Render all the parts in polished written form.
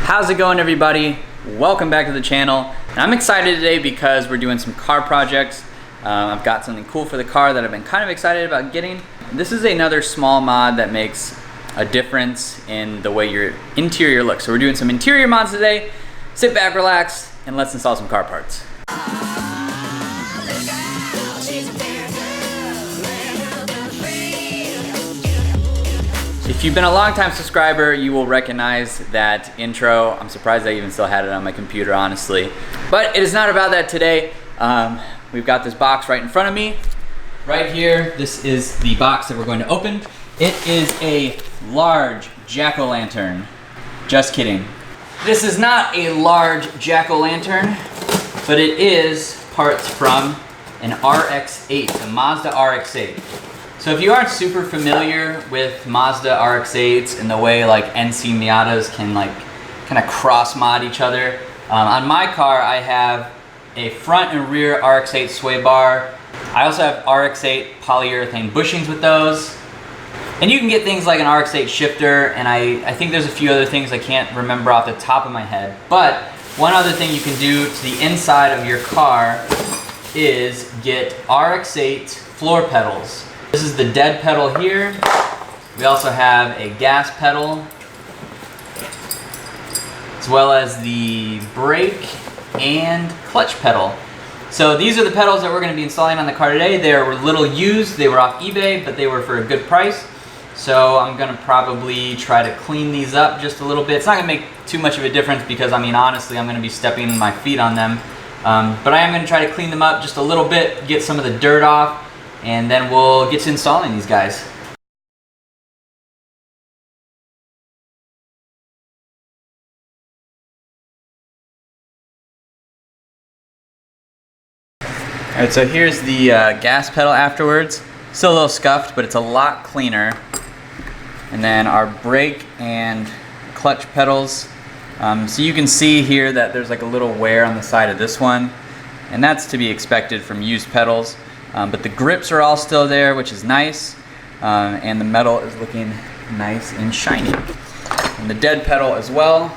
How's it going, everybody? Welcome back to the channel. And I'm excited today because we're doing some car projects. I've got something cool for the car that I've been kind of excited about getting. This is another small mod that makes a difference in the way your interior looks. So we're doing some interior mods today. Sit back, relax, and let's install some car parts. If you've been a long-time subscriber, you will recognize that intro. I'm surprised I even still had it on my computer, honestly. But it is not about that today. We've got this box right in front of me. Right here, this is the box that we're going to open. It is a large jack-o'-lantern. Just kidding. This is not a large jack-o'-lantern, but it is parts from an RX-8, a Mazda RX-8. So if you aren't super familiar with Mazda RX-8s and the way like NC Miatas can like kind of cross mod each other, on my car I have a front and rear RX-8 sway bar. I also have RX-8 polyurethane bushings with those. And you can get things like an RX-8 shifter, and I think there's a few other things I can't remember off the top of my head. But one other thing you can do to the inside of your car is get RX-8 floor pedals. This is the dead pedal here. We also have a gas pedal, as well as the brake and clutch pedal. So these are the pedals that we're going to be installing on the car today. They were a little used, they were off eBay, but they were for a good price. So I'm going to probably try to clean these up just a little bit. It's not going to make too much of a difference because, I mean, honestly, I'm going to be stepping my feet on them. But I am going to try to clean them up just a little bit, get some of the dirt off, and then we'll get to installing these guys. Alright, so here's the gas pedal afterwards. Still a little scuffed, but it's a lot cleaner. And then our brake and clutch pedals. So you can see here that there's like a little wear on the side of this one. And that's to be expected from used pedals. But the grips are all still there, which is nice. And the metal is looking nice and shiny. And the dead pedal as well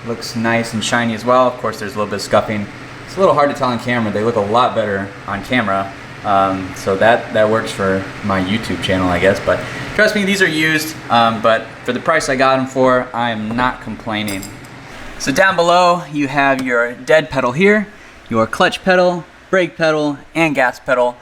looks nice and shiny as well. Of course, there's a little bit of scuffing. It's a little hard to tell on camera. They look a lot better on camera. So that works for my YouTube channel, I guess. But trust me, these are used. But for the price I got them for, I am not complaining. So down below, you have your dead pedal here, your clutch pedal, brake pedal, and gas pedal.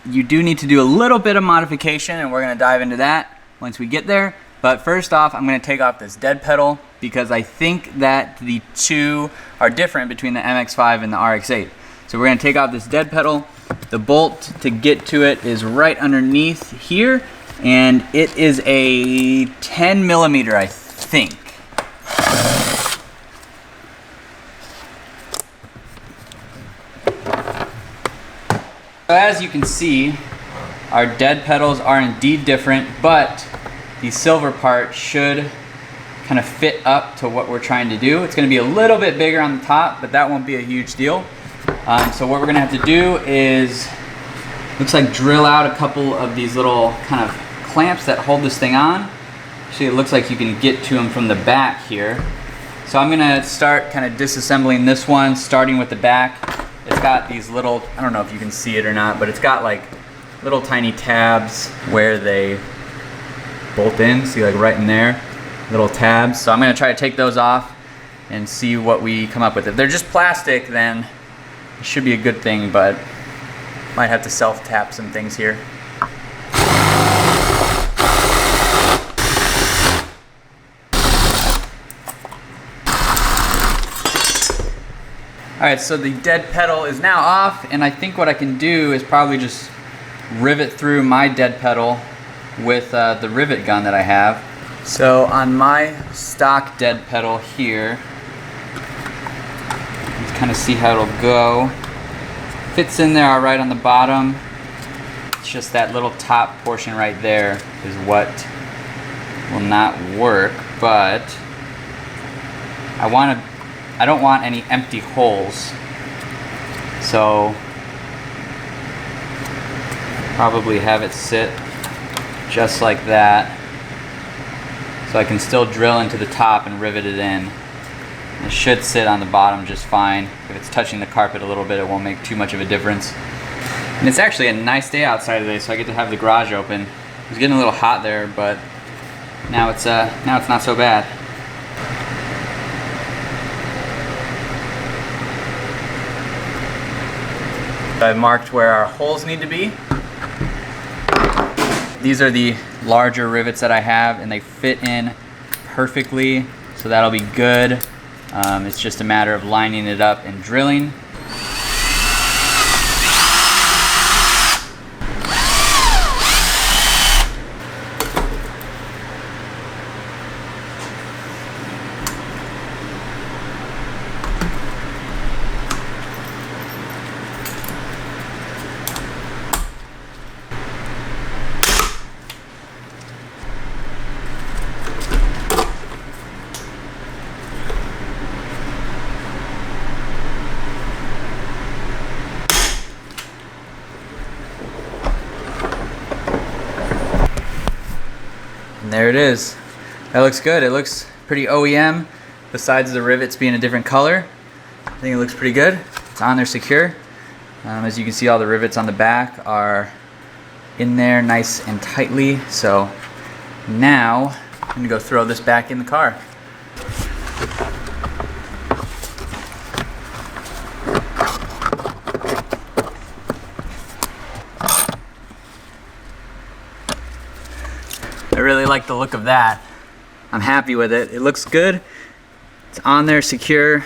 You do need to do a little bit of modification, and we're going to dive into that once we get there. But first off, I'm going to take off this dead pedal because I think that the two are different between the MX-5 and the RX-8. So we're going to take off this dead pedal. The bolt to get to it is right underneath here, and it is a 10 millimeter, I think. So as you can see, our dead pedals are indeed different, but the silver part should kind of fit up to what we're trying to do. It's going to be a little bit bigger on the top, but that won't be a huge deal. So what we're going to have to do is, looks like drill out a couple of these little kind of clamps that hold this thing on. Actually, it looks like you can get to them from the back here. So I'm going to start kind of disassembling this one, starting with the back. It's got these little, I don't know if you can see it or not, but it's got like little tiny tabs where they bolt in. See, like right in there, little tabs. So I'm going to try to take those off and see what we come up with. If they're just plastic, then it should be a good thing, but might have to self-tap some things here. Alright, so the dead pedal is now off, and I think what I can do is probably just rivet through my dead pedal with the rivet gun that I have. So on my stock dead pedal here, let's kind of see how it'll go. Fits in there alright on the bottom. It's just that little top portion right there is what will not work, but I don't want any empty holes, so probably have it sit just like that, so I can still drill into the top and rivet it in. It should sit on the bottom just fine. If it's touching the carpet a little bit, it won't make too much of a difference. And it's actually a nice day outside today, so I get to have the garage open. It was getting a little hot there, but now it's not so bad. I've marked where our holes need to be. These are the larger rivets that I have, and they fit in perfectly, so that'll be good. It's just a matter of lining it up and drilling. There it is. That looks good. It looks pretty OEM, besides the rivets being a different color. I think it looks pretty good. It's on there secure. As you can see, all the rivets on the back are in there nice and tightly. So now I'm gonna go throw this back in the car. I really like the look of that. I'm happy with it. It looks good. It's on there secure,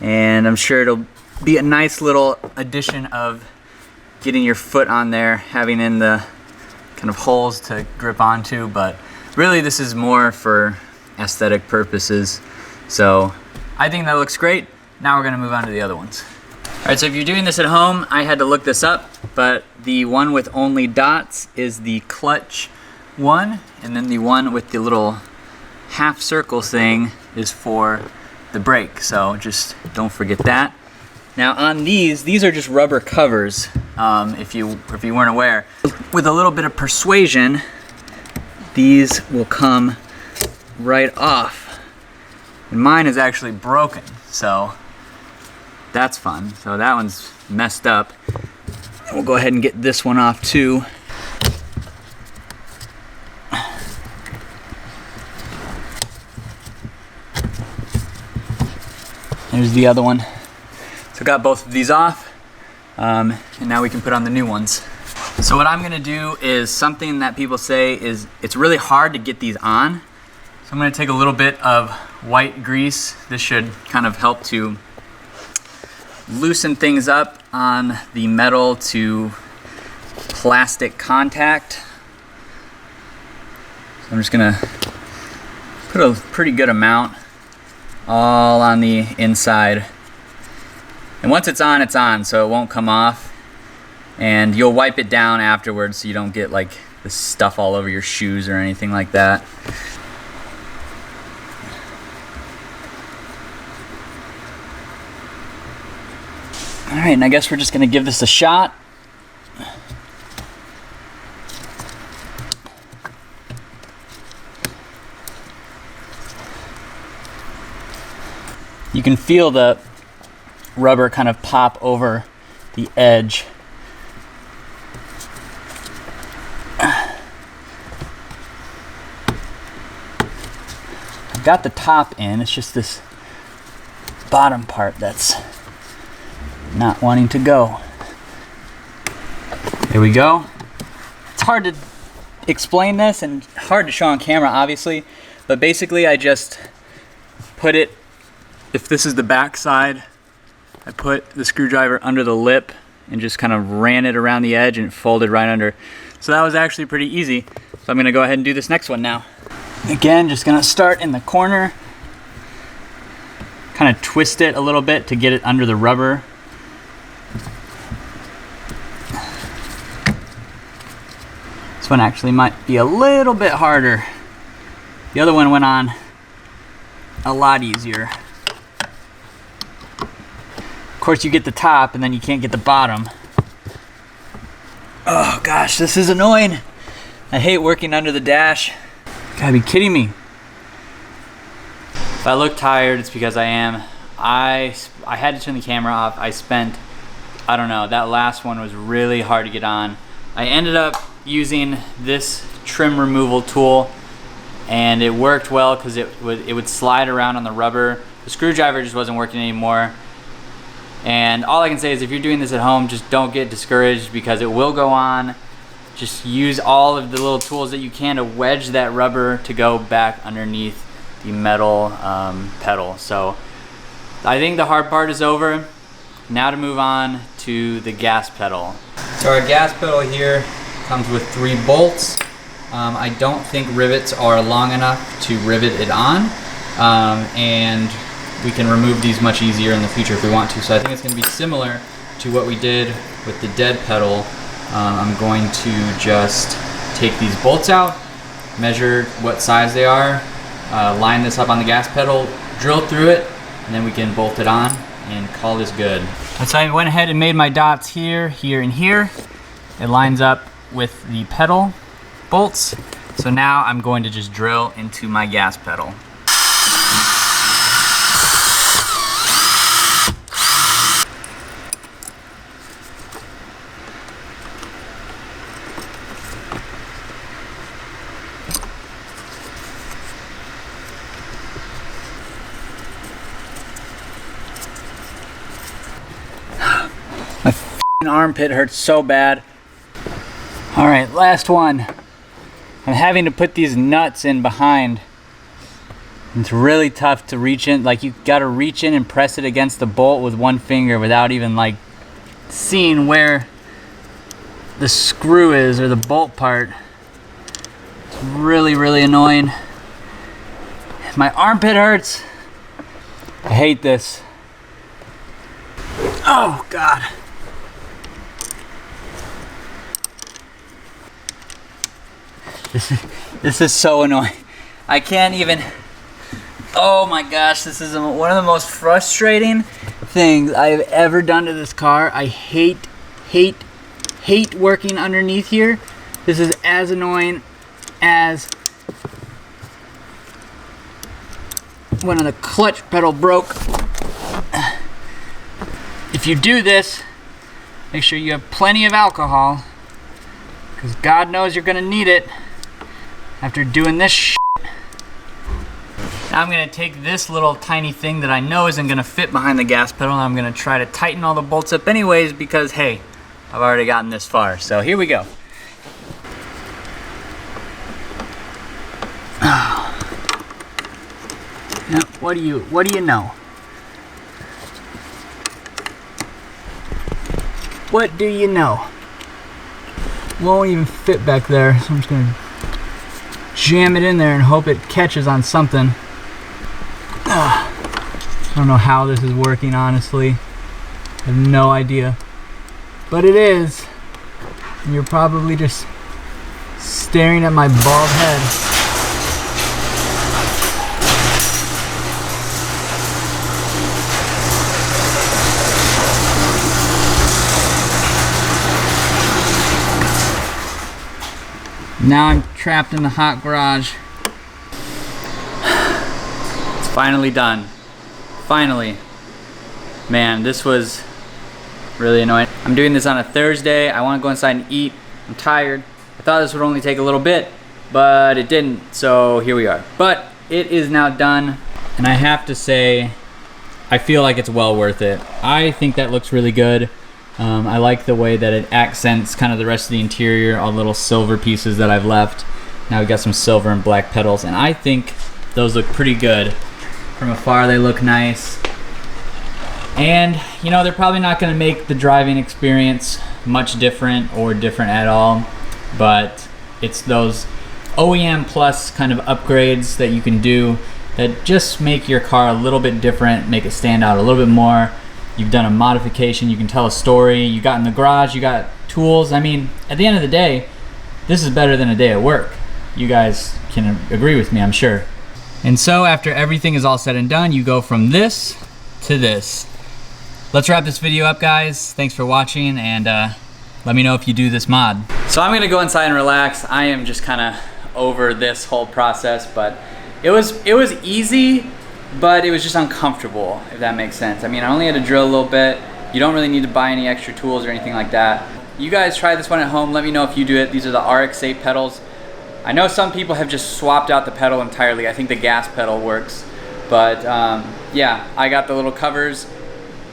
and I'm sure it'll be a nice little addition of getting your foot on there, having in the kind of holes to grip onto, but really this is more for aesthetic purposes. So I think that looks great. Now we're gonna move on to the other ones. All right, so if you're doing this at home, I had to look this up, but the one with only dots is the clutch one, and then the one with the little half circle thing is for the brake. So just don't forget that. Now on these are just rubber covers, if you weren't aware. With a little bit of persuasion, these will come right off. And mine is actually broken, so that's fun. So that one's messed up. We'll go ahead and get this one off too. There's the other one. So got both of these off, and now we can put on the new ones. So what I'm gonna do is something that people say is it's really hard to get these on. So I'm gonna take a little bit of white grease. This should kind of help to loosen things up on the metal to plastic contact. So I'm just gonna put a pretty good amount all on the inside. And once it's on, so it won't come off. And you'll wipe it down afterwards so you don't get like this stuff all over your shoes or anything like that. All right, and I guess we're just gonna give this a shot. You can feel the rubber kind of pop over the edge. I've got the top in, it's just this bottom part that's not wanting to go. There we go. It's hard to explain this and hard to show on camera, obviously, but basically I just put it, if this is the back side, I put the screwdriver under the lip and just kind of ran it around the edge and it folded right under. So that was actually pretty easy. So I'm gonna go ahead and do this next one now. Again, just gonna start in the corner, kind of twist it a little bit to get it under the rubber. This one actually might be a little bit harder. The other one went on a lot easier. Of course, you get the top and then you can't get the bottom. Oh gosh, this is annoying. I hate working under the dash. Gotta be kidding me. If I look tired, it's because I am. I had to turn the camera off. I spent, I don't know, that last one was really hard to get on. I ended up using this trim removal tool, and it worked well because it would slide around on the rubber. The screwdriver just wasn't working anymore. And all I can say is if you're doing this at home, just don't get discouraged because it will go on. Just use all of the little tools that you can to wedge that rubber to go back underneath the metal pedal. So I think the hard part is over. Now to move on to the gas pedal. So our gas pedal here comes with 3 bolts. I don't think rivets are long enough to rivet it on. And we can remove these much easier in the future if we want to. So I think it's going to be similar to what we did with the dead pedal. I'm going to just take these bolts out, measure what size they are, line this up on the gas pedal, drill through it, and then we can bolt it on and call this good. So I went ahead and made my dots here, here, and here. It lines up with the pedal bolts. So now I'm going to just drill into my gas pedal. My armpit hurts so bad. All right, last one. I'm having to put these nuts in behind. It's really tough to reach in. Like, you gotta reach in and press it against the bolt with one finger without even like seeing where the screw is or the bolt part. It's really, really annoying. My armpit hurts. I hate this. Oh God. This is so annoying. I can't even, oh my gosh, this is one of the most frustrating things I've ever done to this car. I hate working underneath here. This is as annoying as when the clutch pedal broke. If you do this, make sure you have plenty of alcohol, because God knows you're gonna need it after doing this shit. Now I'm gonna take this little tiny thing that I know isn't gonna fit behind the gas pedal, and I'm gonna try to tighten all the bolts up anyways because, hey, I've already gotten this far. So here we go. Now, what do you know? What do you know? Won't even fit back there, so I'm just gonna jam it in there and hope it catches on something. I don't know how this is working, honestly. I have no idea. But it is. And you're probably just staring at my bald head. Now I'm trapped in the hot garage. It's finally done. Finally. Man, this was really annoying. I'm doing this on a Thursday. I want to go inside and eat. I'm tired. I thought this would only take a little bit, but it didn't, so here we are. But it is now done, and I have to say, I feel like it's well worth it. I think that looks really good. I like the way that it accents kind of the rest of the interior, all the little silver pieces that I've left. Now we've got some silver and black pedals, and I think those look pretty good. From afar, they look nice. And, you know, they're probably not going to make the driving experience much different or different at all, but it's those OEM plus kind of upgrades that you can do that just make your car a little bit different, make it stand out a little bit more. You've done a modification, you can tell a story, you got in the garage, you got tools. I mean, at the end of the day, this is better than a day at work. You guys can agree with me, I'm sure. And so after everything is all said and done, you go from this to this. Let's wrap this video up, guys. Thanks for watching, and let me know if you do this mod. So I'm gonna go inside and relax. I am just kind of over this whole process, but it was easy, but it was just uncomfortable, if that makes sense. I mean, I only had to drill a little bit. You don't really need to buy any extra tools or anything like that. You guys try this one at home. Let me know if you do it. These are the RX-8 pedals. I know some people have just swapped out the pedal entirely. I think the gas pedal works. But yeah, I got the little covers.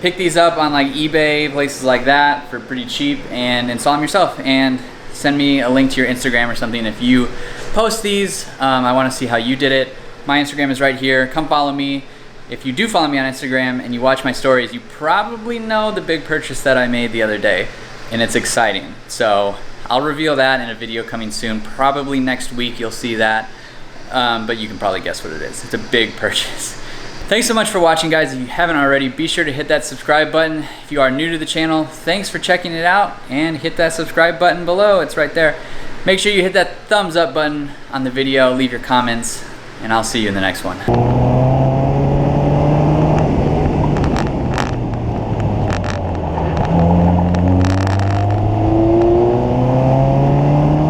Pick these up on like eBay, places like that for pretty cheap, and install them yourself. And send me a link to your Instagram or something if you post these. I want to see how you did it. My Instagram is right here. Come follow me. If you do follow me on Instagram and you watch my stories, you probably know the big purchase that I made the other day, and it's exciting. So I'll reveal that in a video coming soon. Probably next week you'll see that, but you can probably guess what it is. It's a big purchase. Thanks so much for watching, guys. If you haven't already, be sure to hit that subscribe button. If you are new to the channel, thanks for checking it out, and hit that subscribe button below. It's right there. Make sure you hit that thumbs up button on the video, leave your comments, and I'll see you in the next one.